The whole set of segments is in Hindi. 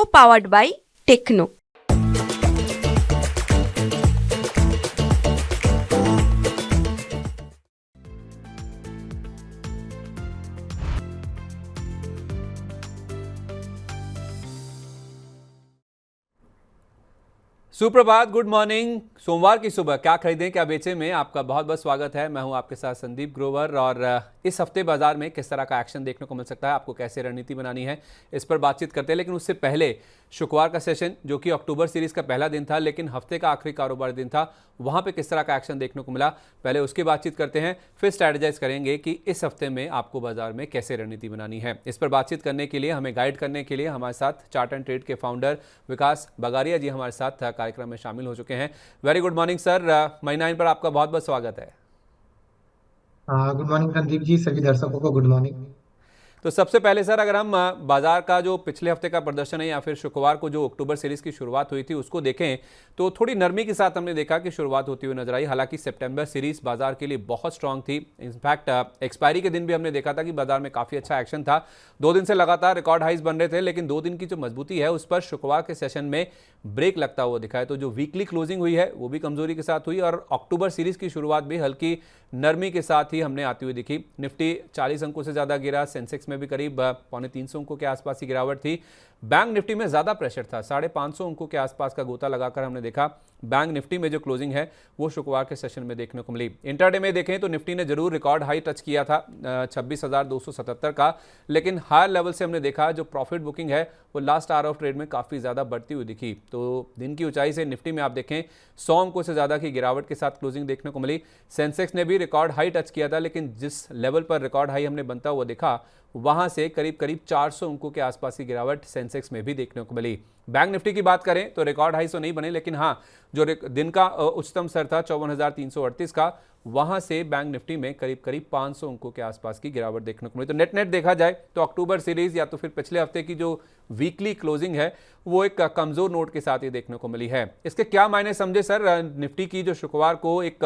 co-powered by Techno। सुप्रभात, गुड मॉर्निंग। सोमवार की सुबह क्या खरीदें क्या बेचें में आपका बहुत बहुत स्वागत है। मैं हूं आपके साथ संदीप ग्रोवर और इस हफ्ते बाजार में किस तरह का एक्शन देखने को मिल सकता है, आपको कैसे रणनीति बनानी है, इस पर बातचीत करते हैं। लेकिन उससे पहले शुक्रवार का सेशन जो कि अक्टूबर सीरीज का पहला दिन था लेकिन हफ्ते का आखिरी कारोबार दिन था, वहां पे किस तरह का एक्शन देखने को मिला, पहले उसकी बातचीत करते हैं, फिर स्ट्रैटेजाइज करेंगे कि इस हफ्ते में आपको बाजार में कैसे रणनीति बनानी है। इस पर बातचीत करने के लिए, हमें गाइड करने के लिए हमारे साथ चार्ट एंड ट्रेड के फाउंडर विकास बगारिया जी हमारे साथ कार्यक्रम में शामिल हो चुके हैं। वेरी गुड मॉर्निंग सर, महीना इन पर आपका बहुत बहुत स्वागत है। गुड मॉर्निंग संदीप जी, सभी दर्शकों को गुड मॉर्निंग। तो सबसे पहले सर, अगर हम बाजार का जो पिछले हफ्ते का प्रदर्शन है या फिर शुक्रवार को जो अक्टूबर सीरीज की शुरुआत हुई थी उसको देखें तो थोड़ी नरमी के साथ हमने देखा कि शुरुआत होती हुई नजर आई। हालांकि सितंबर सीरीज बाजार के लिए बहुत स्ट्रांग थी। इनफैक्ट एक्सपायरी के दिन भी हमने देखा था कि बाजार में काफी अच्छा एक्शन था। 2 दिन से लगातार रिकॉर्ड हाइज बन रहे थे, लेकिन 2 दिन की जो मजबूती है उस पर शुक्रवार के सेशन में ब्रेक लगता हुआ दिखा है। तो जो वीकली क्लोजिंग हुई है वो भी कमजोरी के साथ हुई और अक्टूबर सीरीज की शुरुआत भी हल्की नरमी के साथ ही हमने आती हुई दिखी। निफ्टी 40 अंकों से ज्यादा गिरा, सेंसेक्स में भी करीब 250 अंकों के आसपास की गिरावट थी। बैंक निफ्टी में ज्यादा प्रेशर था, 550 अंकों के आसपास का गोता लगाकर हमने देखा। बैंक निफ्टी में जो क्लोजिंग है वो शुक्रवार के सेशन में देखने को मिली। इंटरडे में देखें तो निफ्टी ने जरूर रिकॉर्ड हाई टच किया था 26,277 का, लेकिन हायर लेवल से हमने देखा जो प्रॉफिट बुकिंग है वो लास्ट आवर ऑफ ट्रेड में काफी ज्यादा बढ़ती हुई दिखी। तो दिन की ऊंचाई से निफ्टी में आप देखें 100 अंकों से ज्यादा की गिरावट के साथ क्लोजिंग देखने को मिली। सेंसेक्स ने भी रिकॉर्ड हाई टच किया था, लेकिन जिस लेवल पर रिकॉर्ड हाई हमने बनता हुआ देखा वहां से करीब 400 अंकों के आसपास की गिरावट सेंसेक्स में भी देखने को मिली। बैंक निफ्टी की बात करें तो रिकॉर्ड हाई तो नहीं बने, लेकिन हाँ जो दिन का उच्चतम स्तर था 54,338 का, वहां से बैंक निफ्टी में करीब 500 अंकों के आसपास की गिरावट देखने को मिली। तो नेट देखा जाए तो अक्टूबर सीरीज या तो फिर पिछले हफ्ते की जो वीकली क्लोजिंग है वो एक कमजोर नोट के साथ ही देखने को मिली है। इसके क्या मायने समझे सर निफ्टी की जो शुक्रवार को एक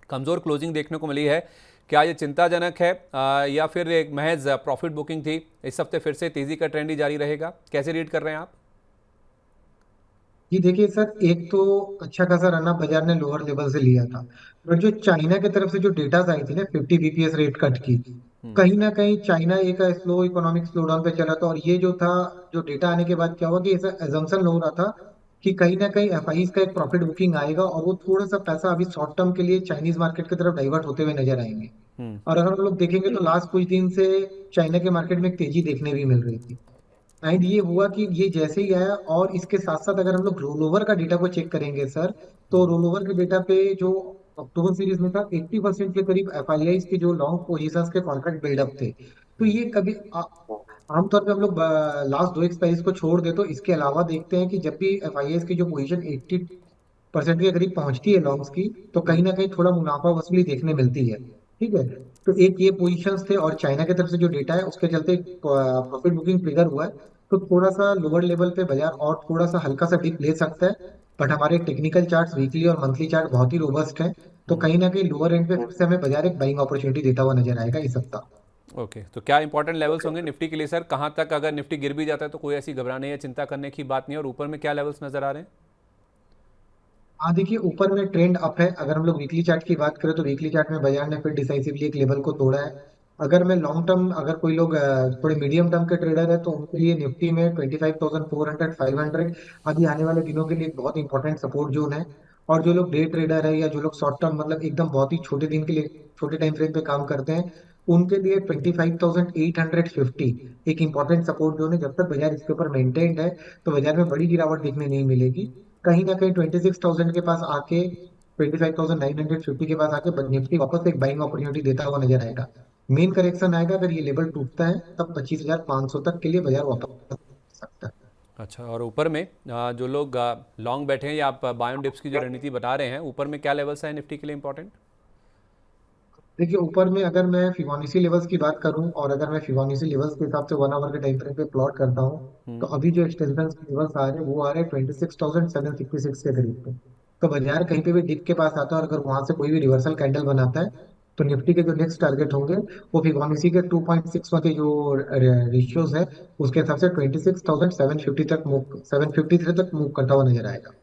कमजोर क्लोजिंग देखने को मिली है? क्या ये चिंताजनक है या फिर एक महज प्रॉफिट बुकिंग थी? इस हफ्ते फिर से तेजी का ट्रेंड ही जारी रहेगा, कैसे रीड कर रहे हैं आप? जी देखिए सर, एक तो अच्छा खासा रन अप बाजार ने लोअर लेवल से लिया था, बट जो चाइना की तरफ से जो डेटा आई थी ना 50 बीपीएस रेट कट की, कहीं ना कहीं चाइना एक स्लो इकोनॉमिक स्लो डाउन पे चला था। और ये जो था, जो डेटा आने के बाद क्या हुआ कि ऐसा एजम्पशन हो रहा था कि कहीं ना कहीं एफआईज का एक प्रॉफिट बुकिंग आएगा और वो थोड़ा सा पैसा अभी शॉर्ट टर्म के लिए चाइनीज मार्केट की तरफ डाइवर्ट होते हुए नजर आएंगे। हम्म। और अगर हम लोग देखेंगे तो लास्ट कुछ दिन से चाइना के मार्केट में एक तेजी देखने भी मिल रही थी। एंड ये हुआ कि ये जैसे ही आया, और इसके साथ साथ अगर हम लोग रोल ओवर का डेटा को चेक करेंगे सर, तो रोल ओवर के डेटा पे जो अक्टूबर सीरीज में था 80% के करीब एफआईआईज के जो लॉन्ग पोजीशंस के कॉन्ट्रैक्ट बिल्डअप थे। तो ये कभी आमतौर पे हम लोग लास्ट 2 एक्सपायरीज को छोड़ दे तो इसके अलावा देखते हैं कि जब भी एफआईआईज की जो पोजीशन 80% के करीब पहुंचती है लॉन्ग्स की, तो कहीं ना कहीं थोड़ा मुनाफा वसूली देखने मिलती है। ठीक है, तो एक ये पोजीशंस थे और चाइना की तरफ से जो डेटा है उसके चलते प्रॉफिट बुकिंग ट्रिगर हुआ है। तो थोड़ा सा लोअर लेवल पे बाजार और थोड़ा सा हल्का सा डिप ले सकता है, बट हमारे टेक्निकल चार्ट्स वीकली और मंथली चार्ट बहुत ही रोबस्ट हैं। तो कहीं ना कहीं लोअर एंड पे फिर से हमें बाजार एक बाइंग अपॉर्चुनिटी देता हुआ नजर आएगा इस सप्ताह। ओके, तो क्या इंपॉर्टेंट लेवल्स होंगे निफ्टी के लिए सर? कहाँ तक अगर निफ्टी गिर भी जाता है तो कोई ऐसी घबराने या चिंता करने की बात नहीं है, और ऊपर में क्या लेवल्स नजर आ रहे हैं? हाँ देखिए, ऊपर में ट्रेंड अप है। अगर हम लोग वीकली चार्ट की बात करें तो वीकली चार्ट में बाजार ने फिर डिसाइसिवली एक लेवल को तोड़ा है। अगर मैं लॉन्ग टर्म, अगर कोई लोग थोड़े मीडियम टर्म के ट्रेडर है तो उनके लिए निफ्टी में 25,400 500 अभी आने वाले दिनों के लिए एक बहुत इंपॉर्टेंट सपोर्ट जोन है। और जो लोग डे ट्रेडर है या जो लोग शॉर्ट टर्म मतलब एकदम बहुत ही छोटे दिन के लिए, छोटे टाइम फ्रेम पे काम करते हैं, उनके लिए 25,850 एक इंपॉर्टेंट सपोर्ट जोन है। जब तक बाजार इसके ऊपर मेंटेन्ड है तो बाजार में बड़ी गिरावट देखने नहीं मिलेगी। कहीं ना कहीं 26,000 के पास आके, 25,950 के पास आके निफ्टी वापस एक बाइंग अपॉर्चुनिटी देता हुआ नजर आएगा। मेन करेक्शन आएगा अगर ये लेवल टूटता है, तब 25,500 तक के लिए बाजार वापस आ सकता है। अच्छा, और ऊपर में जो लोग लॉन्ग बैठे हैं या आप बाय ऑन डिप्स की जो रणनीति बता रहे हैं, ऊपर में क्या लेवल्स है निफ्टी के लिए इंपॉर्टेंट? देखिए, ऊपर में अगर मैं फिबोनाची लेवल्स की बात करूं और अगर मैं फिबोनाची लेवल्स के हिसाब से 1 आवर के टाइम फ्रेम पे प्लॉट करता हूं, तो अभी जो एक्सटेंशन लेवल्स आ रहे हैं वो आ रहे हैं 26,766 के करीब पे। तो बाजार कहीं पे भी डिप के पास आता है और अगर वहां से कोई भी रिवर्सल कैंडल बनाता है तो निफ्टी के जो नेक्स्ट टारगेट होंगे वो फिबोनाची के 2.61 के जो रेशियोज है उसके हिसाब से 26,750 तक मूव 753 तक मूव करता हुआ नजर आएगा।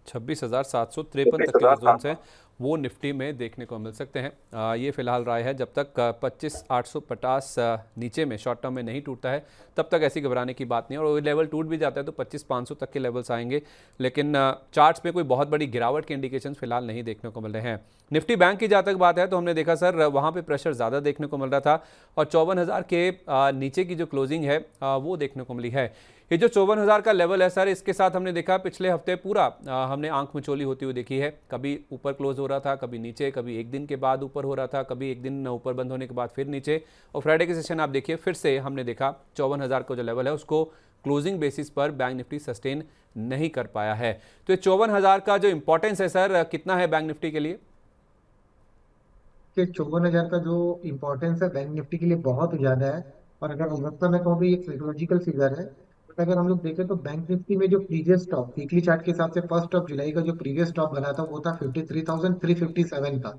26,753 तक के जो जोन्स हैं वो निफ्टी में देखने को मिल सकते हैं। ये फिलहाल राय है, जब तक 25,850 नीचे में शॉर्ट टर्म में नहीं टूटता है तब तक ऐसी घबराने की बात नहीं है, और वो लेवल टूट भी जाता है तो 25,500 तक के लेवल्स आएंगे, लेकिन चार्ट्स में कोई बहुत बड़ी गिरावट के इंडिकेशन फिलहाल नहीं देखने को मिल रहे हैं। निफ्टी बैंक की जहाँ तक बात है तो हमने देखा सर वहाँ पे प्रेशर ज़्यादा देखने को मिल रहा था, और 54,000 के नीचे की जो क्लोजिंग है वो देखने को मिली है। ये जो 54,000 का लेवल है सर, इसके साथ हमने देखा पिछले हफ्ते पूरा हमने आंख मिचौली होती हुई देखी है। कभी ऊपर क्लोज हो रहा था, कभी नीचे, कभी एक दिन के बाद ऊपर हो रहा था, कभी एक दिन ऊपर बंद होने के बाद फिर नीचे, और फ्राइडे के सेशन आप देखिए फिर से हमने देखा 54,000 का जो लेवल है उसको क्लोजिंग बेसिस पर बैंक निफ्टी सस्टेन नहीं कर पाया है। तो ये 54,000 का जो इंपॉर्टेंस है सर कितना है बैंक निफ्टी के लिए? कि 54,000 का जो इम्पोर्टेंस है बैंक निफ्टी के लिए बहुत ज्यादा है। और अगर अलबत्ता मैं कहूँ भी एक साइकोलॉजिकल फिगर है, बट अगर हम लोग देखें तो बैंक निफ्टी में जो प्रीवियस टॉप वीकली चार्ट के हिसाब से फर्स्ट ऑफ जुलाई का जो प्रीवियस टॉप बना था वो था 53,357 का।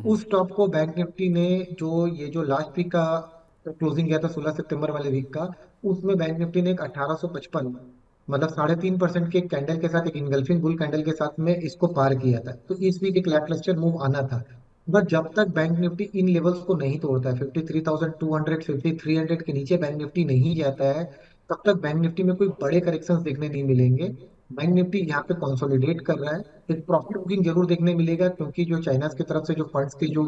उस टॉप को बैंक निफ्टी ने जो ये जो लास्ट वीक का क्लोजिंग गया था 16 सितंबर वाले वीक का, उसमें बैंक निफ्टी ने एक 1855 मतलब 3.5% के कैंडल के साथ एक इनगल्फिंग बुल कैंडल के साथ में इसको पार किया था। तो इस वीक एक लैकलस्टर मूव आना था। बट जब तक बैंक निफ्टी इन लेवल्स को नहीं तोड़ता है 53,200 5300 के नीचे बैंक निफ्टी नहीं जाता है, तब तक बैंक निफ्टी में कोई बड़े करेक्शंस देखने नहीं मिलेंगे। बैंक निफ्टी यहाँ पे कंसोलिडेट कर रहा है। एक प्रॉफिट बुकिंग जरूर देखने मिलेगा, क्योंकि जो चाइना की तरफ से जो फंड्स की जो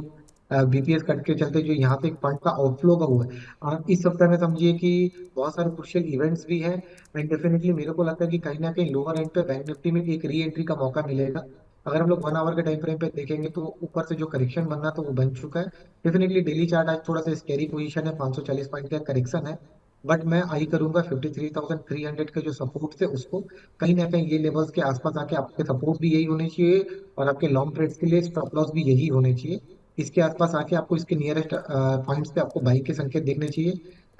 बीपीएस कट के चलते जो यहाँ से एक फंड का आउटफ्लो का हुआ है। इस सप्ताह में समझिए कि बहुत सारे क्रुशियल इवेंट्स भी हैं। एंड डेफिनेटली मेरे को लगता है कि कहीं ना कहीं लोअर एंड पे बैंक निफ्टी में एक री एंट्री का मौका मिलेगा। अगर हम लोग 1 आवर के टाइम फ्रेम पे देखेंगे तो ऊपर से जो करेक्शन बनना तो वो बन चुका है। डेफिनेटली डेली चार्ट आज थोड़ा सा स्कैरी पोजीशन है, 540 पॉइंट का करेक्शन है। बट मैं आई करूंगा 53,300 के जो सपोर्ट थे उसको कहीं ना कहीं ये लेवल्स के आसपास आके आपके सपोर्ट भी यही होने चाहिए, और आपके लॉन्ग ट्रेड्स के लिए स्टॉप लॉस भी यही होने चाहिए। इसके आसपास आके आपको इसके नियरेस्ट पॉइंट्स पे आपको बाई के संकेत देखने चाहिए।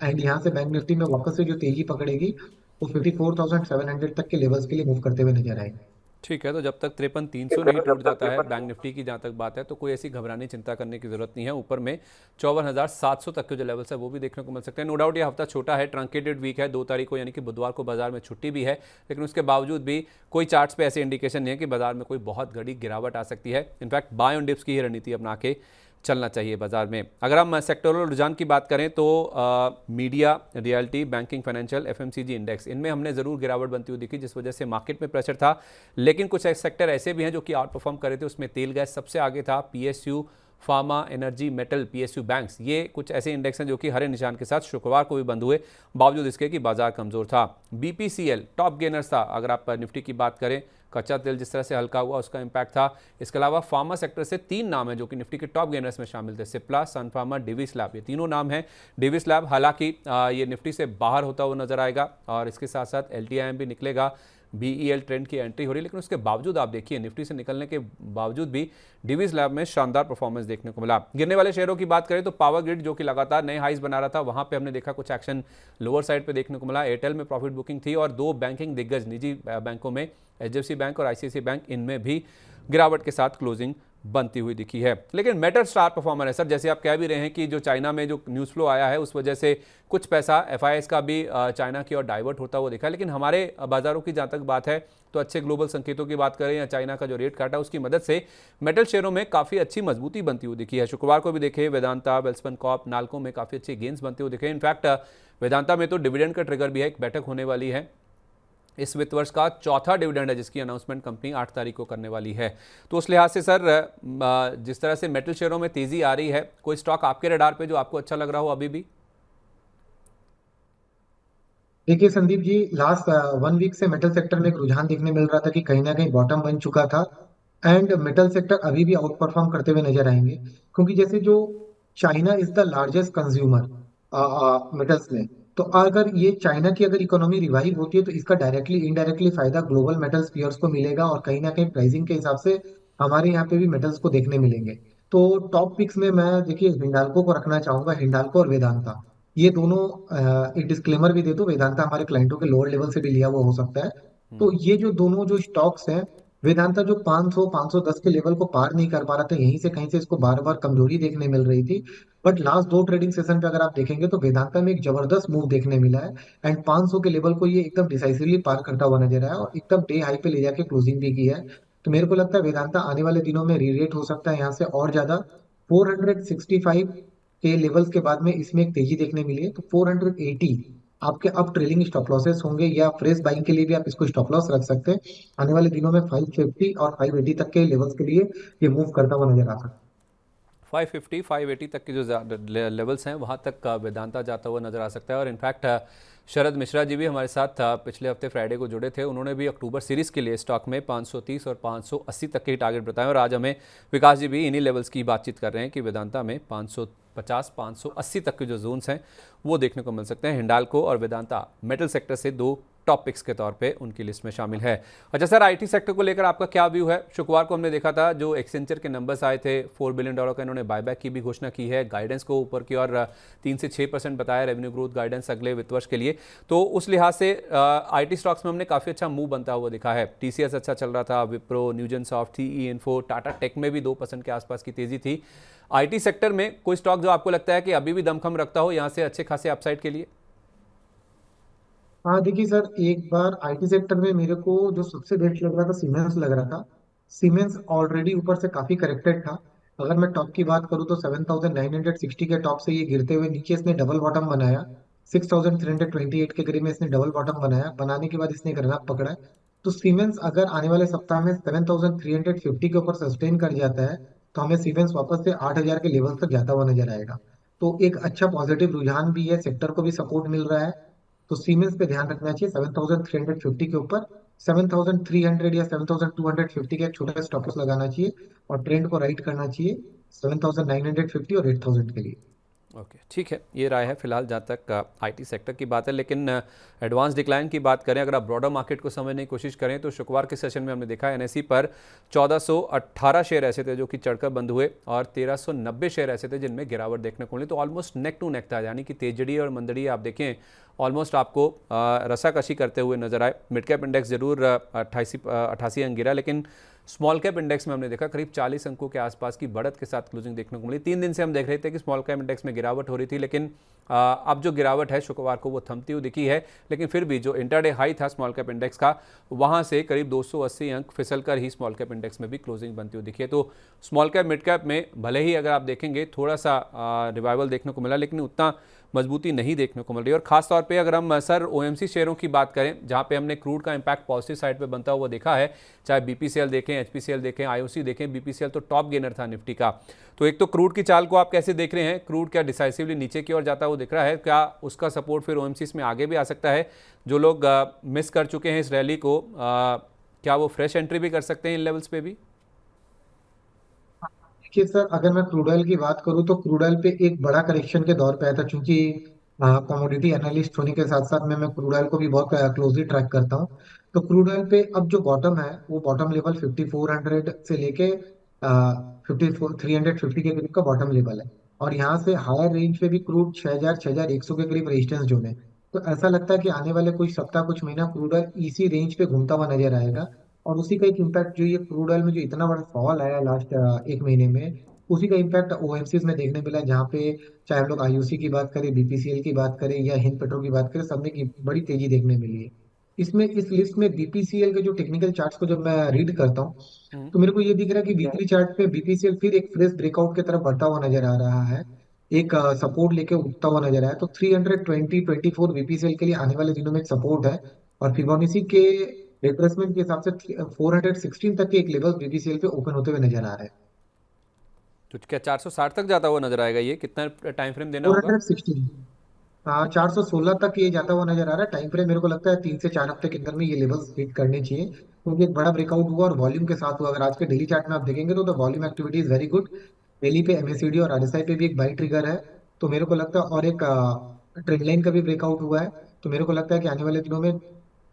एंड यहाँ से बैंक निफ्टी में वापस से जो तेजी पकड़ेगी वो 54,700 तक के लेवल्स के लिए मूव करते हुए नजर आएगी। ठीक है, तो जब तक 53,300 नहीं टूट जाता है बैंक निफ्टी की जहाँ तक बात है तो कोई ऐसी घबराने चिंता करने की जरूरत नहीं है। ऊपर में 54,700 तक के जो लेवल्स है वो भी देखने को मिल सकते हैं। नो डाउट ये हफ्ता छोटा है, ट्रंकेटेड वीक है, 2 तारीख को यानी कि बुधवार को बाजार में छुट्टी भी है, लेकिन उसके बावजूद भी कोई चार्ट्स पे ऐसे इंडिकेशन नहीं है कि बाजार में कोई बहुत बड़ी गिरावट आ सकती है। इनफैक्ट बाय ऑन डिप्स की ही रणनीति अपना के चलना चाहिए बाजार में। अगर हम सेक्टोरल रुझान की बात करें तो media, realty, banking, financial, FMCG index, इनमें हमने ज़रूर गिरावट बनती हुई दिखी जिस वजह से मार्केट में प्रेशर था। लेकिन कुछ सेक्टर ऐसे भी हैं जो कि आउट परफॉर्म कर रहे थे, उसमें तेल गैस सबसे आगे था, PSU, pharma, energy, metal, PSU banks, ये कुछ ऐसे इंडेक्स हैं जो कि हरे निशान के साथ शुक्रवार को भी बंद हुए, बावजूद इसके कि बाजार कमजोर था। बीपीसीएल टॉप गेनर्स था। अगर आप निफ्टी की बात करें, कच्चा तेल जिस तरह से हल्का हुआ उसका इम्पैक्ट था। इसके अलावा फार्मा सेक्टर से 3 नाम है जो कि निफ्टी के टॉप गेनर्स में शामिल थे, सिप्ला, सन फार्मा, डिविस लैब, ये तीनों नाम हैं। डिविस लैब हालांकि ये निफ्टी से बाहर होता हुआ नजर आएगा, और इसके साथ साथ एलटीआईएम भी निकलेगा। बीईएल ट्रेंड की एंट्री हो रही है, लेकिन उसके बावजूद आप देखिए निफ्टी से निकलने के बावजूद भी डिविस लैब में शानदार परफॉर्मेंस देखने को मिला। गिरने वाले शेयरों की बात करें तो पावर ग्रिड जो कि लगातार नए हाइज बना रहा था, वहां पे हमने देखा कुछ एक्शन लोअर साइड पे देखने को मिला। एयरटेल में प्रॉफिट बुकिंग थी, और 2 बैंकिंग दिग्गज निजी बैंकों में एचडीएफसी बैंक और आईसीआईसीआई बैंक, इनमें भी गिरावट के साथ क्लोजिंग बनती हुई दिखी है। लेकिन मेटल स्टार परफॉर्मर है सर, जैसे आप कह भी रहे हैं कि जो चाइना में जो न्यूज़ फ्लो आया है उस वजह से कुछ पैसा एफआईआईस का भी चाइना की ओर डाइवर्ट होता हुआ दिखा है। लेकिन हमारे बाजारों की जहाँ तक बात है तो अच्छे ग्लोबल संकेतों की बात करें या चाइना का जो रेट काटा उसकी मदद से मेटल शेयरों में काफ़ी अच्छी मजबूती बनती हुई दिखी है। शुक्रवार को भी देखे वेदांता, वेल्सपन कॉर्प, नाल्को में काफ़ी अच्छे गेंस बनते हुए दिखे। इनफैक्ट वेदांता में तो डिविडेंड का ट्रिगर भी है, एक बैठक होने वाली है, इस वित्त वर्ष का चौथा डिविडेंड है जिसकी अनाउंसमेंट कंपनी 8 तारीख को करने वाली है। तो उस लिहाज से सर जिस तरह से मेटल शेयरों में तेजी आ रही है, कोई स्टॉक आपके रडार पे जो आपको अच्छा लग रहा हो अभी भी? देखिए संदीप जी, लास्ट 1 वीक से मेटल सेक्टर में एक रुझान देखने मिल रहा था कि कहीं ना कहीं बॉटम बन चुका था। एंड मेटल सेक्टर अभी भी आउट परफॉर्म करते हुए नजर आएंगे, क्योंकि जैसे जो China is the largest consumer metals में। तो अगर ये चाइना की अगर इकोनॉमी रिवाइव होती है तो इसका डायरेक्टली इनडायरेक्टली फायदा ग्लोबल मेटल्स पीयर्स को मिलेगा, और कहीं ना कहीं प्राइसिंग के हिसाब से हमारे यहाँ पे भी मेटल्स को देखने मिलेंगे। तो टॉप पिक्स में मैं देखिए हिंडाल्को को रखना चाहूंगा, हिंडाल्को और वेदांता। ये दोनों एक डिस्क्लेमर भी दे दो, वेदांता हमारे क्लाइंटों के लोअर लेवल से भी लिया हुआ हो सकता है। तो ये जो दोनों जो स्टॉक्स हैं वेदांता जो 500 510 के लेवल को पार नहीं कर पा रहा था, यहीं से कहीं से इसको बार बार कमजोरी देखने मिल रही थी। बट लास्ट दो ट्रेडिंग सेशन पे अगर आप देखेंगे तो वेदांता में एक जबरदस्त मूव देखने मिला है। एंड 500 के लेवल को ये एकदम डिसाइसिवली पार करता हुआ नजर आया और एकदम डे हाई पे ले जाके क्लोजिंग भी की है। तो मेरे को लगता है वेदांता आने वाले दिनों में रीरेट हो सकता है यहाँ से और ज्यादा। 465 के लेवल्स के बाद में इसमें एक तेजी देखने मिली है, तो 480 आपके अब ट्रेलिंग स्टॉप लॉसेस होंगे, या फ्रेश बाइंग के लिए भी आप इसको स्टॉप लॉस रख सकते हैं। आने वाले दिनों में 550 और 580 तक के लेवल्स के लिए ये मूव करता हुआ नजर आ सकता है। 550 580 तक के जो लेवल्स हैं वहाँ तक वेदांता जाता हुआ नजर आ सकता है। और इनफैक्ट शरद मिश्रा जी भी हमारे साथ पिछले हफ्ते फ्राइडे को जुड़े थे, उन्होंने भी अक्टूबर सीरीज़ के लिए स्टॉक में 530 और 580 तक के टारगेट बताए। और आज हमें विकास जी भी इन्हीं लेवल्स की बातचीत कर रहे हैं कि वेदांता में 550 580 तक के जो जोन्स हैं वो देखने को मिल सकते हैं। हिंडाल्को और वेदांता मेटल सेक्टर से दो टॉप पिक्स के तौर पे उनकी लिस्ट में शामिल है। अच्छा सर, आईटी सेक्टर को लेकर आपका क्या व्यू है? शुक्रवार को हमने देखा था जो एक्सेंचर के नंबर्स आए थे, $4 बिलियन का इन्होंने बायबैक की भी घोषणा की है, गाइडेंस को ऊपर की और 3 से 6% बताया रेवेन्यू ग्रोथ गाइडेंस अगले वित्त वर्ष के लिए। तो उस लिहाज से आईटी स्टॉक्स में हमने काफ़ी अच्छा मूव बनता हुआ दिखा है। टीसीएस अच्छा चल रहा था, विप्रो, न्यूजन सॉफ्ट, टीई इन्फो, टाटा टेक में भी 2% के आसपास की तेजी थी। आईटी सेक्टर में कोई स्टॉक जो आपको लगता है कि अभी भी दमखम रखता हो यहाँ से अच्छे खासे अपसाइड के लिए? हाँ देखिए सर, एक बार आईटी सेक्टर में मेरे को जो सबसे बेस्ट लग रहा था सीमेंस लग रहा था। सीमेंस ऑलरेडी ऊपर से काफी करेक्टेड था। अगर मैं टॉप की बात करूँ तो 7,960 के टॉप से ये गिरते हुए नीचे इसने डबल बॉटम बनाया। 6,328 के करीब में इसने डबल बॉटम बनाया, बनाने के बाद इसने एक रन अप पकड़ा है। तो सीमेंस अगर आने वाले सप्ताह में 7,350 के ऊपर सस्टेन कर जाता है तो हमें सीमेंस वापस से 8,000 के लेवल तक जाता हुआ नजर आएगा। तो एक अच्छा पॉजिटिव रुझान भी है, सेक्टर को भी सपोर्ट मिल रहा है। तो सीमेंस पे ध्यान रखना चाहिए 7,350 के ऊपर। 7,300 या 7,250 का एक छोटा स्टॉप लॉस लगाना चाहिए और ट्रेंड को राइट करना चाहिए 7,950 और 8,000 के लिए। ओके, ठीक है, ये राय है फिलहाल जहाँ तक आईटी सेक्टर की बात है। लेकिन एडवांस डिक्लाइन की बात करें, अगर आप ब्रॉडर मार्केट को समझने की कोशिश करें तो शुक्रवार के सेशन में हमने देखा एनएसई पर 1418 शेयर ऐसे थे जो कि चढ़कर बंद हुए और 1390 शेयर ऐसे थे जिनमें गिरावट देखने को मिली। तो ऑलमोस्ट नेक टू नेक था, यानी कि तेजड़ी और मंदड़ी आप देखें ऑलमोस्ट आपको रसाकशी करते हुए नजर आए। मिड कैप इंडेक्स जरूर 88 अंक गिरा, लेकिन स्मॉल कैप इंडेक्स में हमने देखा करीब 40 अंकों के आसपास की बढ़त के साथ क्लोजिंग देखने को मिली। 3 दिन से हम देख रहे थे कि स्मॉल कैप इंडेक्स में गिरावट हो रही थी, लेकिन अब जो गिरावट है शुक्रवार को वो थमती हुई दिखी है। लेकिन फिर भी जो इंटरडे हाई था स्मॉल कैप इंडेक्स का, वहां से करीब 280 अंक फिसल कर ही स्मॉल कैप इंडेक्स में भी क्लोजिंग बनती हुई दिखी है। तो स्मॉल कैप मिड कैप में भले ही अगर आप देखेंगे थोड़ा सा रिवाइवल देखने को मिला, लेकिन उतना मजबूती नहीं देखने को मिल रही। और खास तौर पे अगर हम सर ओएमसी शेयरों की बात करें, जहां पे हमने क्रूड का इंपैक्ट पॉजिटिव साइड पे बनता हुआ देखा है, चाहे बीपीसीएल देखें, एचपीसीएल देखें, आईओसी देखें, बीपीसीएल तो टॉप गेनर था निफ्टी का। तो एक तो क्रूड की चाल को आप कैसे देख रहे हैं? क्रूड क्या डिसाइसिवली नीचे की ओर जाता हुआ दिख रहा है? क्या उसका सपोर्ट फिर ओएमसीज में आगे भी आ सकता है? जो लोग मिस कर चुके हैं इस रैली को, क्या वो फ्रेश एंट्री भी कर सकते हैं इन लेवल्स पे भी? देखिए सर, अगर मैं क्रूड ऑयल की बात करूं तो क्रूड ऑयल पे एक बड़ा करेक्शन के दौर पे आया था, क्योंकि कमोडिटी एनालिस्ट होने के साथ साथ मैं क्रूड ऑयल को भी बहुत क्लोजली ट्रैक करता हूं। तो क्रूड ऑयल पे अब जो बॉटम है वो बॉटम लेवल 5,400 से लेके 5,350 के करीब का बॉटम लेवल है। और यहाँ से हायर रेंज पे भी क्रूड 6,000 6,100 के करीब रेजिस्टेंस जोन है। तो ऐसा लगता है कि आने वाले कुछ सप्ताह कुछ महीना क्रूड ऑयल इसी रेंज पे घूमता हुआ नजर आएगा। और उसी का एक इम्पैक्ट जो ये क्रूड ऑयल में जो इतना बड़ा फॉल आया लास्ट एक महीने में, उसी का इम्पैक्ट ओएमसीज में देखने मिला, जहाँ पे चाहे हम लोग आईओसी की बात करें, बीपीसीएल की बात करें या हिंद पेट्रो की बात करें, सब में की बड़ी तेजी देखने मिली है। इसमें इस लिस्ट में बीपीसीएल के जो टेक्निकल चार्ट्स को जब मैं रीड करता हूँ हम्म। तो मेरे को ये दिख रहा है कि वीकली चार्ट पे बीपीसीएल फिर एक फ्रेश ब्रेकआउट की तरफ बढ़ता हुआ नजर आ रहा है, एक सपोर्ट लेके उठता हुआ नजर आया। तो 320-24 बीपीसीएल के लिए आने वाले दिनों में एक सपोर्ट है। और फिबोनाची के रिट्रेसमेंट के हिसाब से 416 तक के एक लेवल बीपीसीएल पे ओपन होते हुए नजर आ रहा है। तो क्या 460 तक जाता हुआ नजर आएगा? ये कितना टाइम फ्रेम देना होगा? 416, हाँ 416 तक ये जाता हुआ नजर आ रहा है। टाइम फ्रेम मेरे को लगता है 3 से 4 हफ्ते के अंदर में ये लेवल्स हिट करने चाहिए, क्योंकि एक बड़ा ब्रेकआउट हुआ और वॉल्यूम के साथ हुआ। अगर आज के डेली चार्ट में आप देखेंगे तो volume activity is very good. Daily पे एमएससीडी और आरएसआई पे भी एक बाई ट्रिगर है। तो मेरे को लगता है, और एक ट्रेंड लाइन का भी ब्रेकआउट हुआ है। तो मेरे को लगता है कि आने वाले दिनों में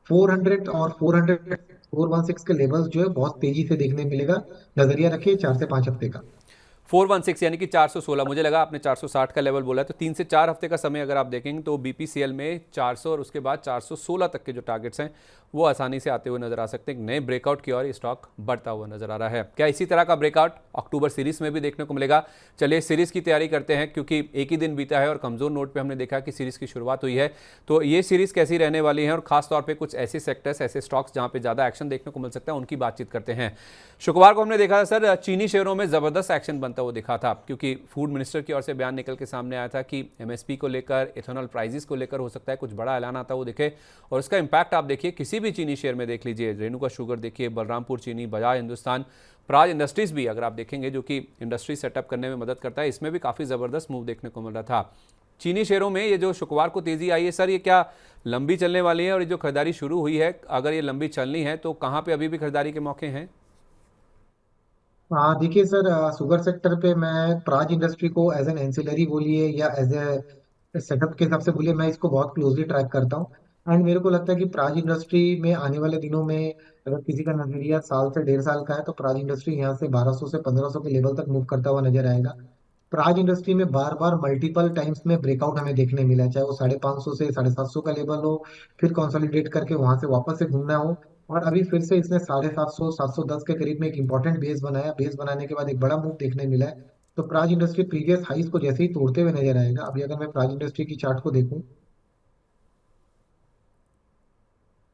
400 और 416 के लेवल्स जो है बहुत तेजी से देखने मिलेगा। नजरिया रखिए 4 से 5 हफ्ते का। 416 यानी कि 416, मुझे लगा आपने 460 का लेवल बोला है, तो 3 से 4 हफ्ते का समय अगर आप देखेंगे तो बीपीसीएल में 400 और उसके बाद 416 तक के जो टारगेट्स हैं वो आसानी से आते हुए नजर आ सकते हैं। एक नए ब्रेकआउट की ओर ये स्टॉक बढ़ता हुआ नजर आ रहा है। क्या इसी तरह का ब्रेकआउट अक्टूबर सीरीज में भी देखने को मिलेगा? चलिए सीरीज की तैयारी करते हैं, क्योंकि एक ही दिन बीता है और कमजोर नोट पर हमने देखा कि सीरीज की शुरुआत हुई है। तो ये सीरीज कैसी रहने वाली है और खासतौर पर कुछ ऐसे सेक्टर्स, ऐसे स्टॉक्स जहां पर ज्यादा एक्शन देखने को मिल सकता है, उनकी बातचीत करते हैं। शुक्रवार को हमने देखा था सर, चीनी शेयरों में जबरदस्त एक्शन बनता हुआ दिखा था, क्योंकि फूड मिनिस्टर की ओर से बयान निकल के सामने आया था कि एमएसपी को लेकर, इथेनॉल प्राइसेस को लेकर हो सकता है कुछ बड़ा ऐलान आता हुआ दिखे। और उसका इंपैक्ट आप देखिए किसी भी चीनी शेयर में देख लीजिए, रेणुका शुगर देखिए, बलरामपुर चीनी, बजाज हिंदुस्तान, प्राज इंडस्ट्रीज भी अगर आप देखेंगे जो कि इंडस्ट्री सेटअप करने में मदद करता है, इसमें भी काफ़ी ज़बरदस्त मूव देखने को मिल रहा था। चीनी शेयरों में ये जो शुक्रवार को तेजी आई है सर, ये क्या लंबी चलने वाली है? और ये जो खरीदारी शुरू हुई है, अगर ये लंबी चलनी है तो कहाँ पे अभी भी खरीदारी के मौके हैं? हाँ देखिए सर, शुगर सेक्टर पे मैं प्राज इंडस्ट्री को एज एन एंसिलरी बोलिए या एज ए सेटअप के हिसाब से बोलिए, मैं इसको बहुत क्लोजली ट्रैक करता हूँ। एंड मेरे को लगता है कि प्राज इंडस्ट्री में आने वाले दिनों में अगर किसी का नजरिया साल से 1.5 साल का है तो प्राज इंडस्ट्री यहाँ से 1200 से 1500 के लेवल तक मूव करता हुआ नजर आएगा। प्राज इंडस्ट्री में बार बार मल्टीपल टाइम्स में ब्रेकआउट हमें देखने मिला है, चाहे वो 550 से 750 का लेवल हो, फिर कंसोलिडेट करके वहां से वापस से घूमना हो। और अभी फिर से इसने 750 710 के करीब में एक इंपॉर्टेंट बेस बनाया, बेस बनाने के बाद एक बड़ा मूव देखने मिला है। तो प्राज इंडस्ट्री प्रीवियस हाइस को जैसे ही तोड़ते हुए नजर आएगा। अभी अगर मैं प्राज इंडस्ट्री की चार्ट को देखूं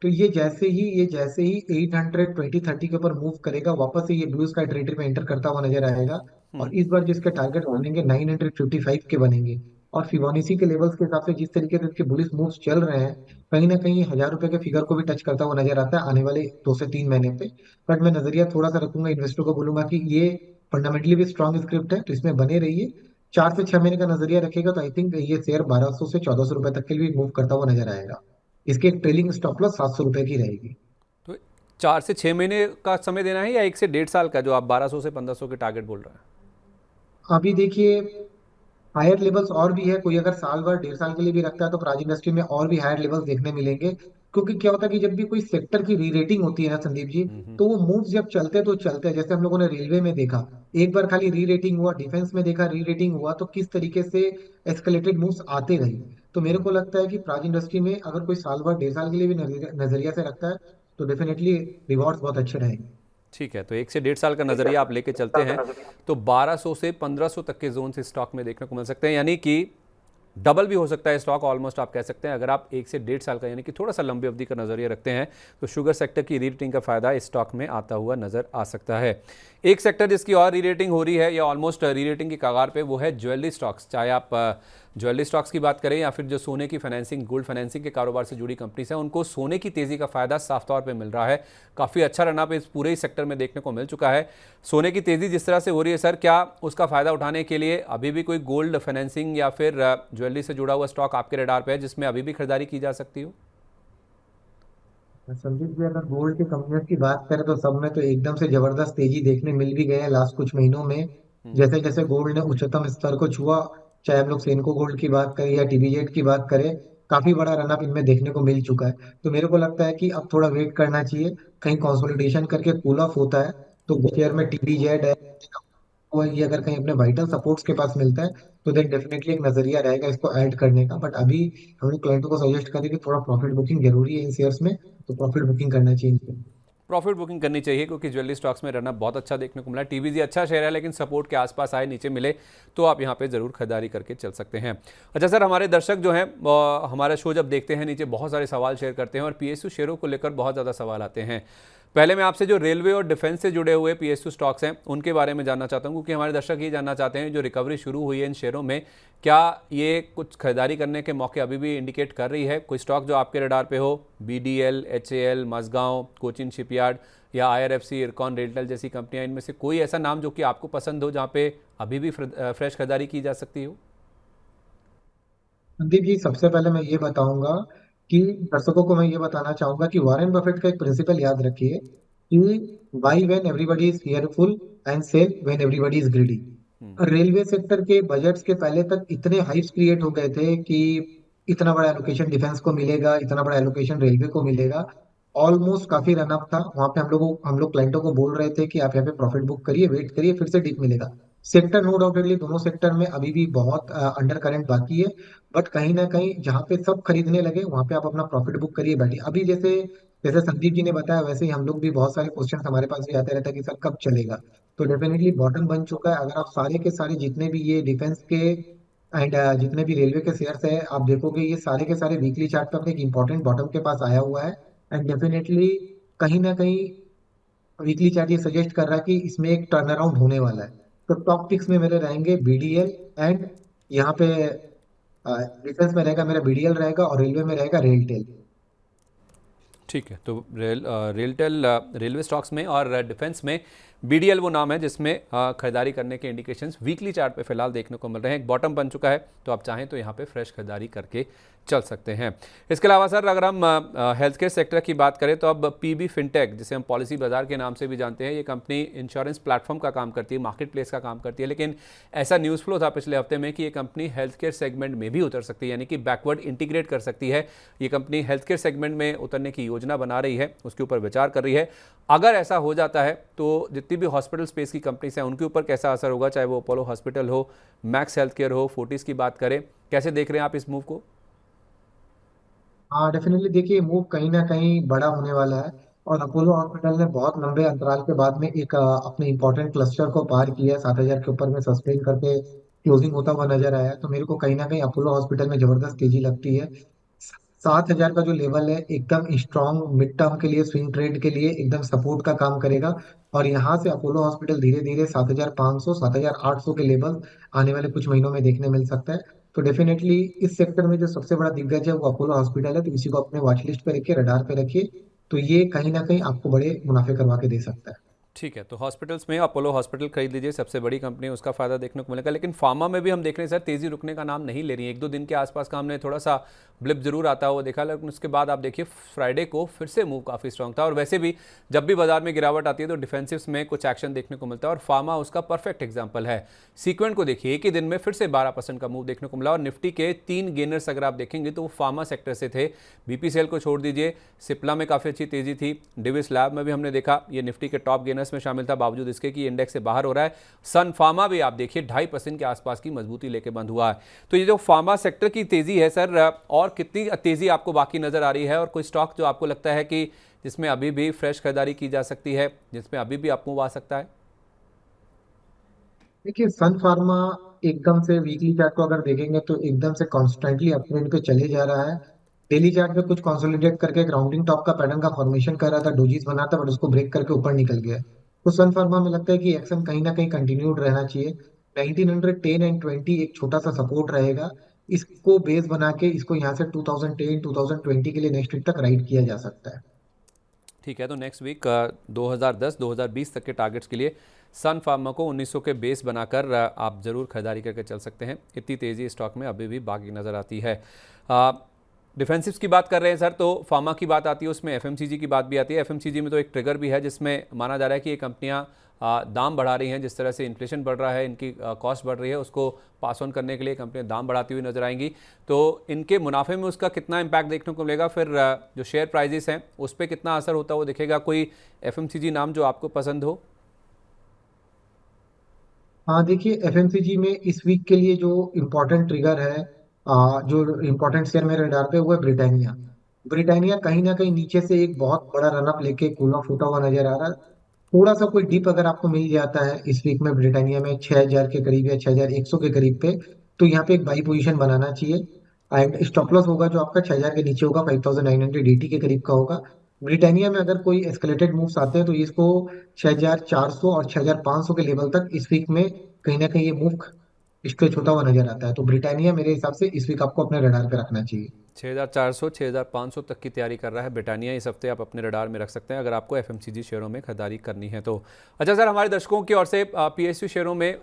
तो ये जैसे ही 820-30 के ऊपर मूव करेगा, वापस से ये ब्लू स्काई टेरिटरी में एंटर करता हुआ नजर आएगा। और इस बार जिसके टारगेट बनेंगे 955 के बनेंगे। और फिबोनाची के लेवल्स के हिसाब से जिस तरीके से इसके बुलिश मूव्स चल रहे हैं, कहीं ना कहीं 1000 रुपए के फिगर को भी टच करता हुआ नजर आता है आने वाले 2 से 3 महीने पे। बट मैं नजरिया थोड़ा सा रखूंगा, इन्वेस्टर को बोलूंगा कि ये फंडामेंटली भी स्ट्रॉन्ग स्क्रिप्ट है तो इसमें बने रहिए। 4 से 6 महीने का नजरिया रखेगा तो आई थिंक ये शेयर 1200 से 1400 रुपए तक के लिए मूव करता हुआ नजर आएगा। इसकी एक ट्रेलिंग स्टॉप लॉस 700 रुपए की रहेगी। तो 4 से 6 महीने का समय देना है या 1 से 1.5 साल का, जो आप 1200 से 1500 के टारगेट बोल रहे हैं? अभी देखिए, हायर लेवल्स और भी है, कोई अगर साल भर 1.5 साल के लिए भी रखता है तो प्राइस इंडस्ट्री में और भी हायर लेवल्स देखने मिलेंगे। क्योंकि क्या होता है कि जब भी कोई सेक्टर की री रेटिंग होती है ना संदीप जी, तो वो मूव्स जब चलते हैं तो चलते हैं। जैसे हम लोगों ने रेलवे में देखा, एक बार खाली री रेटिंग हुआ, डिफेंस में देखा री रेटिंग हुआ, तो किस तरीके से एस्केलेटेड मूव्स आते रहे। तो मेरे को लगता है कि प्राइस इंडस्ट्री में अगर कोई साल भर 1.5 साल के लिए भी नजरिया से रखता है तो डेफिनेटली रिवॉर्ड्स बहुत अच्छे रहेंगे। ठीक है, तो 1 से 1.5 साल का नजरिया आप लेके चलते हैं तो 1200 से 1500 तक के जोन से स्टॉक में देखने को मिल सकते हैं, यानी कि डबल भी हो सकता है स्टॉक ऑलमोस्ट, आप कह सकते हैं। अगर आप 1 से 1.5 साल का यानी कि थोड़ा सा लंबी अवधि का नजरिया रखते हैं तो शुगर सेक्टर की री रेटिंग का फायदा इस स्टॉक में आता हुआ नजर आ सकता है। एक सेक्टर जिसकी और री रेटिंग हो रही है या ऑलमोस्ट री रेटिंग की कगार पे, वो है ज्वेलरी स्टॉक्स। चाहे आप ज्वेलरी स्टॉक्स की बात करें या फिर जो सोने की फाइनेंसिंग, गोल्ड फाइनेंसिंग के कारोबार से जुड़ी कंपनीज हैं, उनको सोने की तेजी का फायदा साफ तौर पे मिल रहा है। काफ़ी अच्छा रनअप इस पूरे ही सेक्टर में देखने को मिल चुका है। सोने की तेजी जिस तरह से हो रही है सर, क्या उसका फायदा उठाने के लिए अभी भी कोई गोल्ड फाइनेंसिंग या फिर ज्वेलरी से जुड़ा हुआ स्टॉक आपके रडार पे है जिसमें अभी भी खरीदारी की जा सकती हो? संदीप जी, अगर गोल्ड की कंपनियों की बात करें तो सब में तो एकदम से जबरदस्त तेजी देखने मिल भी गई है लास्ट कुछ महीनों में। जैसे जैसे गोल्ड ने उच्चतम स्तर को छुआ, चाहे हम लोग सेनको गोल्ड की बात करें या टीबीजेड की बात करें, काफी बड़ा रनअप इनमें देखने को मिल चुका है। तो मेरे को लगता है कि अब थोड़ा वेट करना चाहिए, कहीं कंसोलिडेशन करके कूल ऑफ होता है तो शेयर में टीबीजेड है, और ये अगर कहीं अपने वाइटल सपोर्ट्स के पास मिलता है तो देन डेफिनेटली एक नजरिया रहेगा इसको ऐड करने का। बट अभी हम लोग क्लाइंटों को सजेस्ट करें कि थोड़ा प्रॉफिट बुकिंग जरूरी है इन शेयर्स में, तो प्रॉफिट बुकिंग करना चाहिए इनको। प्रॉफिट बुकिंग करनी चाहिए, क्योंकि ज्वेलरी स्टॉक्स में रनअप बहुत अच्छा देखने को मिला। टीवीजी अच्छा शेयर है लेकिन सपोर्ट के आसपास आए, नीचे मिले तो आप यहाँ पे ज़रूर खरीदारी करके चल सकते हैं। अच्छा सर, हमारे दर्शक जो हैं हमारा शो जब देखते हैं, नीचे बहुत सारे सवाल शेयर करते हैं और पीएसयू शेयरों को लेकर बहुत ज़्यादा सवाल आते हैं। पहले मैं आपसे जो रेलवे और डिफेंस से जुड़े हुए पीएसयू स्टॉक्स हैं उनके बारे में जानना चाहता हूं, क्योंकि हमारे दर्शक ये जानना चाहते हैं जो रिकवरी शुरू हुई है इन शेयरों में, क्या ये कुछ खरीदारी करने के मौके अभी भी इंडिकेट कर रही है? कोई स्टॉक जो आपके रडार पे हो, BDL, HAL, Mazagaon, Cochin shipyard या आईआरएफसी, इरकॉन रेलटेल जैसी कंपनियां, इनमें से कोई ऐसा नाम जो कि आपको पसंद हो जहां पे अभी भी फ्रेश खरीदारी की जा सकती हो? संदीप जी, सबसे पहले मैं ये बताऊंगा कि दर्शकों को मैं ये बताना चाहूंगा कि वॉरेन बफेट का एक प्रिंसिपल याद रखिए कि buy when everybody is fearful and sell when everybody is greedy. Railway sector के बजट्स के पहले तक इतने हाइप्स क्रिएट हो गए थे कि इतना बड़ा एलोकेशन डिफेंस को मिलेगा, इतना बड़ा एलोकेशन रेलवे को मिलेगा। ऑलमोस्ट काफी रनअप था वहां पे। हम लोग क्लाइंटों को बोल रहे थे कि आप यहाँ पे प्रॉफिट बुक करिए, वेट करिए, फिर से डिप मिलेगा। सेक्टर नो डाउटेडली दोनों सेक्टर में अभी भी बहुत अंडर करंट बाकी है। बट कहीं ना कहीं जहाँ पे सब खरीदने लगे वहां पे आप अपना प्रॉफिट बुक करिए बैठिए। अभी जैसे जैसे संदीप जी ने बताया वैसे ही हम लोग भी बहुत सारे क्वेश्चन हमारे पास भी आते रहता है कि सर कब चलेगा। तो डेफिनेटली बॉटम बन चुका है। अगर आप सारे के सारे जितने भी ये डिफेंस के एंड जितने भी रेलवे के शेयर्स है आप देखोगे ये सारे के सारे वीकली चार्ट पे अपने एक इंपॉर्टेंट बॉटम के पास आया हुआ है। एंड डेफिनेटली कहीं ना कहीं वीकली चार्ट ये सजेस्ट कर रहा है कि इसमें एक टर्न अराउंड होने वाला है। तो टॉप पिक्स में मेरे रहेंगे बीडीएल एंड यहाँ पे डिफेंस में रहेगा मेरा बीडीएल रहेगा और रेलवे में रहेगा रेलटेल। ठीक है, तो रेलटेल रेलवे स्टॉक्स में और डिफेंस में बीडीएल वो नाम है जिसमें खरीदारी करने के इंडिकेशंस वीकली चार्ट पे फिलहाल देखने को मिल रहे हैं। एक बॉटम बन चुका है, तो आप चाहें तो यहाँ पे फ्रेश खरीदारी करके चल सकते हैं। इसके अलावा सर अगर हम हेल्थ केयर सेक्टर की बात करें तो अब पीबी फिनटेक, जिसे हम पॉलिसी बाजार के नाम से भी जानते हैं, ये कंपनी इंश्योरेंस प्लेटफॉर्म का काम करती है, मार्केट प्लेस का काम करती है। लेकिन ऐसा न्यूज़ फ्लो था पिछले हफ्ते में कि ये कंपनी हेल्थ केयर सेगमेंट में भी उतर सकती है, यानी कि बैकवर्ड इंटीग्रेट कर सकती है। ये कंपनी हेल्थ केयर सेगमेंट में उतरने की योजना बना रही है, उसके ऊपर विचार कर रही है। अगर ऐसा हो जाता है तो जितनी भी हॉस्पिटल स्पेस की कंपनीज हैं उनके ऊपर कैसा असर होगा, चाहे वो अपोलो हॉस्पिटल हो, मैक्स हेल्थ केयर हो, फोर्टिस की बात करें, कैसे देख रहे हैं आप इस मूव को? हाँ डेफिनेटली देखिए मूव कहीं ना कहीं बड़ा होने वाला है। और अपोलो हॉस्पिटल ने बहुत लंबे अंतराल के बाद में एक अपने इंपॉर्टेंट क्लस्टर को पार किया, 7,000 के ऊपर में सस्टेन करके क्लोजिंग होता हुआ नजर आया। तो मेरे को कहीं ना कहीं अपोलो हॉस्पिटल में जबरदस्त तेजी लगती है। 7,000 का जो लेवल है एकदम स्ट्रॉन्ग मिड टर्म के लिए स्विंग ट्रेड के लिए एकदम सपोर्ट का काम करेगा। और यहाँ से अपोलो हॉस्पिटल धीरे धीरे 7,500 7,800 के लेवल आने वाले कुछ महीनों में देखने मिल सकता है। तो डेफिनेटली इस सेक्टर में जो सबसे बड़ा दिग्गज है वो अपोलो हॉस्पिटल है। तो इसी को अपने वॉच लिस्ट पे रखिए, रडार पे रखिए। तो ये कहीं ना कहीं आपको बड़े मुनाफे करवा के दे सकता है। ठीक है, तो हॉस्पिटल्स में अपोलो हॉस्पिटल खरीद लीजिए, सबसे बड़ी कंपनी है, उसका फायदा देखने को मिलेगा। लेकिन फार्मा में भी हम देख रहे हैं सर तेज़ी रुकने का नाम नहीं ले रही है। एक दो दिन के आसपास का हमने थोड़ा सा ब्लिप जरूर आता हुआ देखा, लेकिन उसके बाद आप देखिए फ्राइडे को फिर से मूव काफ़ी स्ट्रॉन्ग था। और वैसे भी जब भी बाजार में गिरावट आती है तो डिफेंसिव्स में कुछ एक्शन देखने को मिलता है, और फार्मा उसका परफेक्ट एग्जाम्पल है। सीक्वेंट को देखिए, एक ही दिन में फिर से 12% का मूव देखने को मिला, और निफ्टी के 3 गेनर्स अगर आप देखेंगे तो वो फार्मा सेक्टर से थे। बीपीसीएल को छोड़ दीजिए, सिप्ला में काफ़ी अच्छी तेजी थी, डिविस लैब में भी हमने देखा ये निफ्टी के टॉप गेनर्स में शामिल था, बावजूद इसके कि इंडेक्स से बाहर हो रहा है। सन फार्मा भी आप देखिए 2.5% के आसपास की मजबूती लेके बंद हुआ है। तो ये जो फार्मा सेक्टर की तेजी है सर, और कितनी तेजी आपको बाकी नजर आ रही है, और कोई स्टॉक जो आपको लगता है कि जिसमें अभी भी फ्रेश खरीदारी की जा सकती है, जिसमें अभी भी अप मूव आ सकता है? देखिए सन फार्मा एकदम से वीकली चार्ट को अगर देखेंगे तो एकदम से कॉन्स्टेंटली अपट्रेंड पे चले जा रहा है। डेली चार्ट पे कुछ कंसोलिडेट करके एक राउंडिंग टॉप का पैटर्न का फॉर्मेशन कर रहा था, डोजीज बना था, बट उसको ब्रेक करके ऊपर निकल गया है। तो सन फार्मा में लगता है कि एक्शन कहीं ना कहीं कंटिन्यूड रहना चाहिए। 1910 एंड 20 एक छोटा सा सपोर्ट रहेगा। इसको बेस बना के इसको यहाँ से 2010 2020 के लिए नेक्स्ट वीक तक राइड किया जा सकता है। ठीक है, तो नेक्स्ट वीक 2010-2020 तक के टारगेट्स के लिए सन फार्मा को 1900 के बेस बनाकर आप ज़रूर खरीदारी करके चल सकते हैं। इतनी तेज़ी स्टॉक में अभी भी बाकी नज़र आती है। डिफेंसिव्स की बात कर रहे हैं सर, तो फार्मा की बात आती है, उसमें एफएमसीजी की बात भी आती है। एफएमसीजी में तो एक ट्रिगर भी है जिसमें माना जा रहा है कि ये कंपनियां दाम बढ़ा रही हैं। जिस तरह से इन्फ्लेशन बढ़ रहा है, इनकी कॉस्ट बढ़ रही है, उसको पास ऑन करने के लिए कंपनियां दाम बढ़ाती हुई नजर आएंगी। तो इनके मुनाफे में उसका कितना इम्पैक्ट देखने को मिलेगा, फिर जो शेयर प्राइजेस हैं उस पर कितना असर होता है वो दिखेगा। कोई एफएमसीजी नाम जो आपको पसंद हो? हाँ देखिए एफएमसीजी में इस वीक के लिए जो इम्पोर्टेंट ट्रिगर है, जो इम्पोर्टेंट शेयर मेरे रडार पे वो है ब्रिटानिया। ब्रिटानिया कहीं ना कहीं नीचे से एक बहुत बड़ा रनअप लेके कूल ऑफ होता हुआ नजर आ रहा है। थोड़ा सा कोई डिप अगर आपको मिल जाता है इस वीक में ब्रिटानिया में 6,000 के करीब या 6,100 के करीब पे, तो यहाँ पे एक बाई पोजीशन बनाना चाहिए। एंड स्टॉप लॉस होगा जो आपका 6,000 के नीचे होगा, 5,980 के करीब का होगा। ब्रिटानिया में अगर कोई एस्केलेटेड मूव्स आते हैं तो इसको 6,400 और 6,500 के लेवल तक इस वीक में कहीं ना कहीं ये मूव स्ट्रेच होता हुआ नजर आता है। तो ब्रिटानिया मेरे हिसाब से इस वीक आपको अपने रडार पे रखना चाहिए। 6,400 6,500 तक की तैयारी कर रहा है ब्रिटानिया। इस हफ्ते आप अपने रडार में रख सकते हैं अगर आपको एफएमसीजी शेयरों में खरीदारी करनी है तो। अच्छा सर, हमारे दर्शकों की ओर से पीएसयू शेयरों में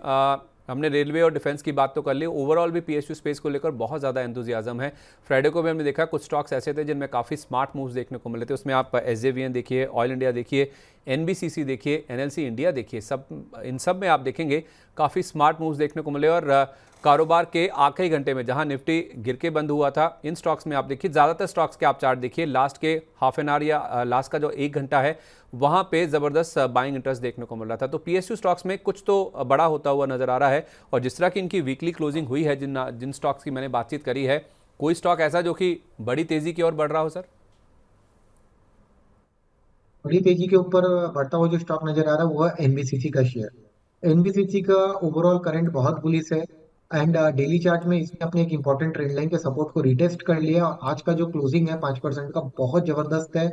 हमने रेलवे और डिफेंस की बात तो कर ली, ओवरऑल भी पीएसयू स्पेस को लेकर बहुत ज़्यादा एंथुजियाज्म है। फ्राइडे को भी हमने देखा कुछ स्टॉक्स ऐसे थे जिनमें काफ़ी स्मार्ट मूव्स देखने को मिले थे। उसमें आप एसजेवीएन देखिए, ऑयल इंडिया देखिए, एनबीसीसी देखिए, एनएलसी इंडिया देखिए, सब इन सब में आप देखेंगे काफ़ी स्मार्ट मूव्स देखने को मिले। और कारोबार के आखिरी घंटे में जहां निफ्टी गिर के बंद हुआ था, इन स्टॉक्स में आप देखिए ज़्यादातर स्टॉक्स के आप चार्ट देखिए, लास्ट के हाफ एन आवर या लास्ट का जो 1 घंटा है वहां पे ज़बरदस्त बाइंग इंटरेस्ट देखने को मिल रहा था। तो पीएसयू स्टॉक्स में कुछ तो बड़ा होता हुआ नजर आ रहा है। और जिस तरह की इनकी वीकली क्लोजिंग हुई है, जिन स्टॉक्स की मैंने बातचीत करी है, कोई स्टॉक ऐसा जो कि बड़ी तेजी की ओर बढ़ रहा हो सर? बड़ी तेजी के ऊपर बढ़ता हुआ जो स्टॉक नजर आ रहा है वो है एनबीसीसी का शेयर। एनबीसीसी का ओवरऑल करंट बहुत बुलिश है एंड डेली चार्ट में इसने अपने एक इंपॉर्टेंट ट्रेंड लाइन के सपोर्ट को रिटेस्ट कर लिया और आज का जो क्लोजिंग है 5% का बहुत जबरदस्त है।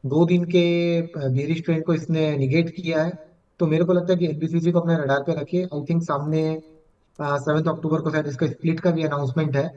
2 दिन के बेरिश ट्रेंड को इसने निगेट किया है। तो मेरे को लगता है कि एनबीसीसी को अपने रडार पे रखिए। आई थिंक सामने 7 अक्टूबर को शायद इसका स्प्लिट का भी अनाउंसमेंट है।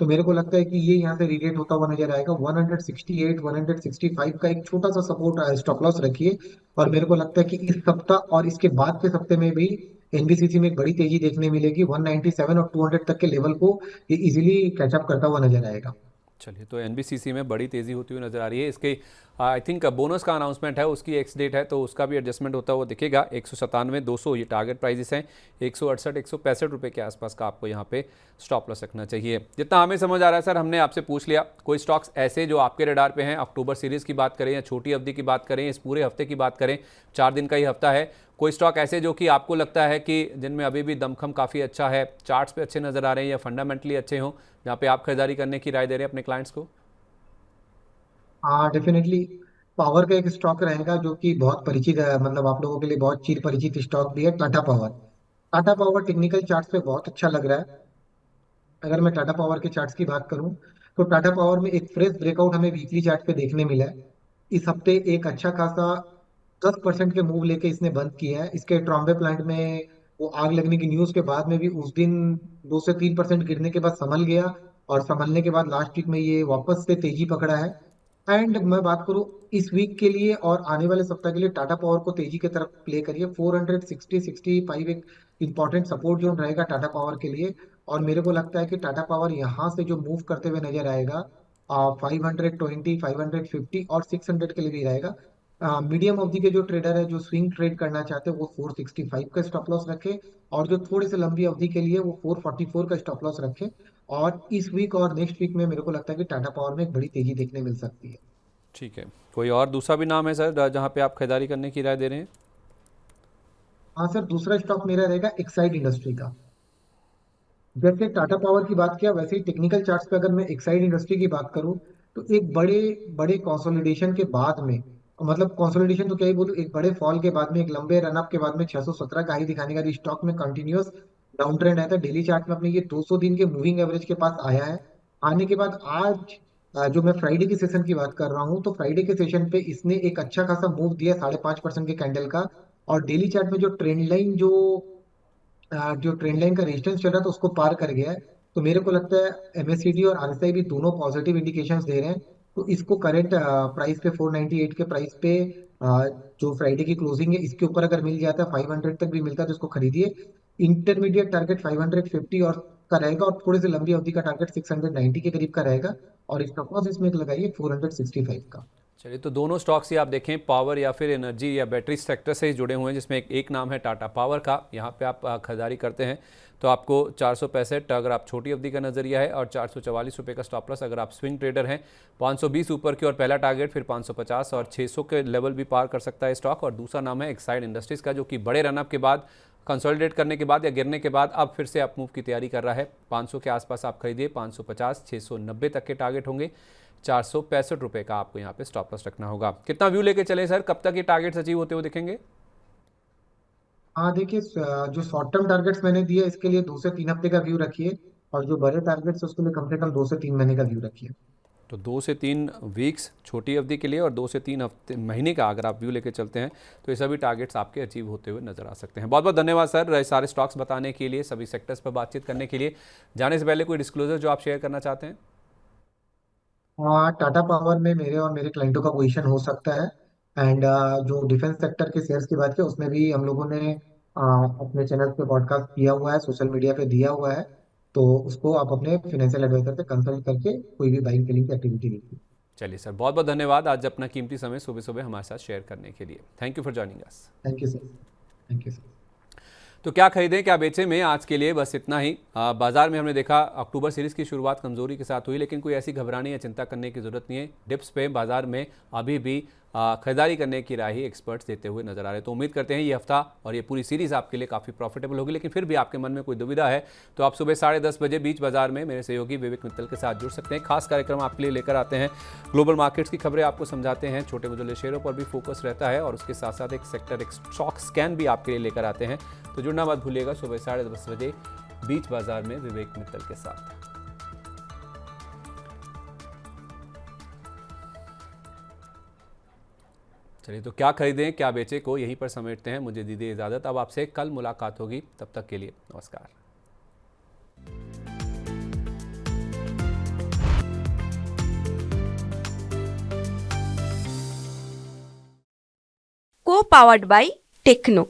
तो मेरे को लगता है कि ये यहाँ से रिलेट होता हुआ नजर आएगा। 168 165 का एक छोटा सा सपोर्ट स्टॉप लॉस रखिए। और मेरे को लगता है कि इस सप्ताह और इसके बाद के सप्ताह में भी एनबीसीसी में एक बड़ी तेजी देखने मिलेगी। 197 और 200 तक के लेवल को ये इजीली कैचअप करता हुआ नजर आएगा। चलिए, तो एनबीसीसी में बड़ी तेज़ी होती हुई नज़र आ रही है। इसके आई थिंक बोनस का अनाउंसमेंट है, उसकी एक्स डेट है, तो उसका भी एडजस्टमेंट होता हुआ दिखेगा। 197 200 ये टारगेट प्राइजेस हैं। 168 165 रुपये के आसपास का आपको यहाँ पे स्टॉप लॉस रखना चाहिए। जितना हमें समझ आ रहा है सर, हमने आपसे पूछ लिया कोई स्टॉक्स ऐसे जो आपके रडार पे हैं, अक्टूबर सीरीज़ की बात करें या छोटी अवधि की बात करें, इस पूरे हफ्ते की बात करें, 4 दिन का ही हफ्ता है, कोई स्टॉक ऐसे जो कि आपको लगता है कि जिनमें अभी भी दमखम काफ़ी अच्छा है, चार्ट्स पे अच्छे नज़र आ रहे हैं या फंडामेंटली अच्छे हों, जहाँ पे आप खरीदारी करने की राय दे रहे हैं अपने क्लाइंट्स को? हाँ, डेफिनेटली पावर का एक स्टॉक रहेगा जो कि बहुत परिचित है, मतलब आप लोगों के लिए बहुत चिर परिचित स्टॉक भी है, Tata power. Tata power technical charts पे बहुत अच्छा लग रहा है। अगर मैं टाटा पावर के चार्ट्स की बात करूं तो टाटा पावर में एक फ्रेश ब्रेकआउट हमें वीकली चार्ट पे देखने मिला है। इस हफ्ते एक अच्छा खासा 10% के मूव लेके इसने बंद किया है। इसके ट्रॉम्बे प्लांट में वो आग लगने की न्यूज के बाद में भी उस दिन 2 से 3% गिरने के बाद संभल गया। और संभलने के बाद लास्ट वीक में ये वापस से तेजी पकड़ा है। एंड मैं बात करूं इस वीक के लिए और आने वाले सप्ताह के लिए, टाटा पावर को तेजी की तरफ प्ले करिए। 460 65 एक इंपॉर्टेंट सपोर्ट जोन रहेगा टाटा पावर के लिए। और मेरे को लगता है कि टाटा पावर यहाँ से जो मूव करते हुए नजर आएगा 520 550 और 600 के लिए भी रहेगा। मीडियम अवधि के जो ट्रेडर है जो स्विंग ट्रेड करना चाहते हैं वो 465 का स्टॉप लॉस रखे। और जो थोड़ी सी लंबी अवधि के लिए वो 444 का स्टॉप लॉस रखे। और इस वीक और नेक्स्ट वीक में मेरे को लगता है कि टाटा पावर में एक बड़ी तेजी देखने मिल सकती है। ठीक है, कोई और दूसरा भी नाम है सर जहाँ पे आप खरीदारी करने की राय दे रहे हैं? हाँ सर, दूसरा स्टॉक मेरा रहेगा एक्साइड इंडस्ट्री का। जैसे टाटा पावर की बात किया वैसे ही टेक्निकल चार्ट्स पे अगर मैं एक्साइड इंडस्ट्री की बात करूं तो एक बड़े बड़े कंसोलिडेशन के बाद में, मतलब कंसोलिडेशन तो क्या ही बोलूं, एक बड़े फॉल के बाद में, एक लंबे रनअप के बाद में 617 का हाई दिखाने का स्टॉक में कंटिन्यूअस डाउन ट्रेंड आया था। डेली चार्ट में अपने ये 200 दिन के मूविंग एवरेज के पास आया है। आने के बाद आज जो मैं फ्राइडे के सेशन की बात कर रहा हूँ तो फ्राइडे के सेशन पे इसने एक अच्छा खासा मूव दिया 5.5% के कैंडल का। और डेली चार्ट में जो ट्रेंड लाइन का रेजिस्टेंस चल रहा था उसको पार कर गया है। तो मेरे को लगता है एमएससीडी और आरएसआई भी दोनों पॉजिटिव इंडिकेशंस दे रहे हैं। तो इसको करंट प्राइस पे 498 के प्राइस पे जो फ्राइडे की क्लोजिंग है इसके ऊपर अगर मिल जाता है, 500 तक भी मिलता है तो इसको खरीदिए। इंटरमीडिएट टारगेट 550 और का रहेगा और थोड़ी सी लंबी अवधि का टारगेट 690 के करीब का रहेगा। और स्टॉप लॉस इसमें एक लगाइए 465 का। चलिए, तो दोनों स्टॉक्स ही आप देखें पावर या फिर एनर्जी या बैटरी सेक्टर से ही जुड़े हुए हैं, जिसमें एक नाम है टाटा पावर का। यहाँ पे आप खरीदारी करते हैं तो आपको 465 अगर आप छोटी अवधि का नज़रिया है और 444 रुपये का स्टॉप लॉस अगर आप स्विंग ट्रेडर हैं। 520 ऊपर की और पहला टारगेट, फिर 550 और 600 के लेवल भी पार कर सकता है स्टॉक। और दूसरा नाम है एक्साइड इंडस्ट्रीज़ का, जो कि बड़े रनअप के बाद, कंसोलिडेट करने के बाद या गिरने के बाद अब फिर से आप मूव की तैयारी कर रहा है। 500 के आसपास आप खरीदिए, 550 690 तक के टारगेट होंगे। 465 रुपये का आपको यहाँ पे स्टॉप लॉस रखना होगा। कितना व्यू लेके चले सर, कब तक ये टारगेट्स अचीव होते हुए दिखेंगे? हाँ देखिए, जो शॉर्ट टर्म टारगेट्स मैंने दिए इसके लिए 2 से 3 हफ्ते का व्यू रखिए। और जो बड़े टारगेट्स उसके लिए कम से कम 2 से 3 महीने का व्यू रखिए। तो 2 से 3 वीक्स छोटी अवधि के लिए और 2 से 3 हफ्ते महीने का अगर आप व्यू लेके चलते हैं तो ये सभी टारगेट्स आपके अचीव होते हुए नजर आ सकते हैं। बहुत बहुत धन्यवाद सर ये सारे स्टॉक्स बताने के लिए, सभी सेक्टर्स पर बातचीत करने के लिए। जाने से पहले कोई डिस्क्लोजर जो आप शेयर करना चाहते हैं? हाँ, टाटा पावर में मेरे और मेरे क्लाइंटों का पोजीशन हो सकता है। एंड जो डिफेंस सेक्टर के शेयर्स की बात की उसमें भी हम लोगों ने अपने चैनल पे पॉडकास्ट किया हुआ है, सोशल मीडिया पे दिया हुआ है। तो उसको आप अपने फाइनेंशियल एडवाइजर से कंसल्ट करके कोई भी बाइंग सेलिंग की एक्टिविटी लीजिए। चलिए सर, बहुत बहुत धन्यवाद आज अपना कीमती समय सुबह सुबह हमारे साथ शेयर करने के लिए। Thank you for joining us. Thank you sir. Thank you sir. तो तो क्या खरीदें क्या बेचें में आज के लिए बस इतना ही। बाजार में हमने देखा अक्टूबर सीरीज की शुरुआत कमजोरी के साथ हुई, लेकिन कोई ऐसी घबराने या चिंता करने की जरूरत नहीं है। डिप्स पे बाजार में अभी भी खरीदारी करने की राह ही एक्सपर्ट्स देते हुए नजर आ रहे हैं। तो उम्मीद करते हैं ये हफ्ता और ये पूरी सीरीज आपके लिए काफ़ी प्रॉफिटेबल होगी। लेकिन फिर भी आपके मन में कोई दुविधा है तो आप सुबह 10:30 बजे बीच बाजार में मेरे सहयोगी विवेक मित्तल के साथ जुड़ सकते हैं। खास कार्यक्रम आपके लिए लेकर आते हैं, ग्लोबल मार्केट्स की खबरें आपको समझाते हैं, छोटे मुद्दे शेयरों पर भी फोकस रहता है और उसके साथ साथ एक सेक्टर एक स्टॉक स्कैन भी आपके लिए लेकर आते हैं। तो जुड़ना मत भूलिएगा सुबह 10:30 बजे बीच बाजार में विवेक मित्तल के साथ। चलिए, तो क्या खरीदें क्या बेचें को यहीं पर समेटते हैं। मुझे दीजिए इजाजत, अब आपसे कल मुलाकात होगी, तब तक के लिए नमस्कार। को पावर्ड बाय टेक्नो।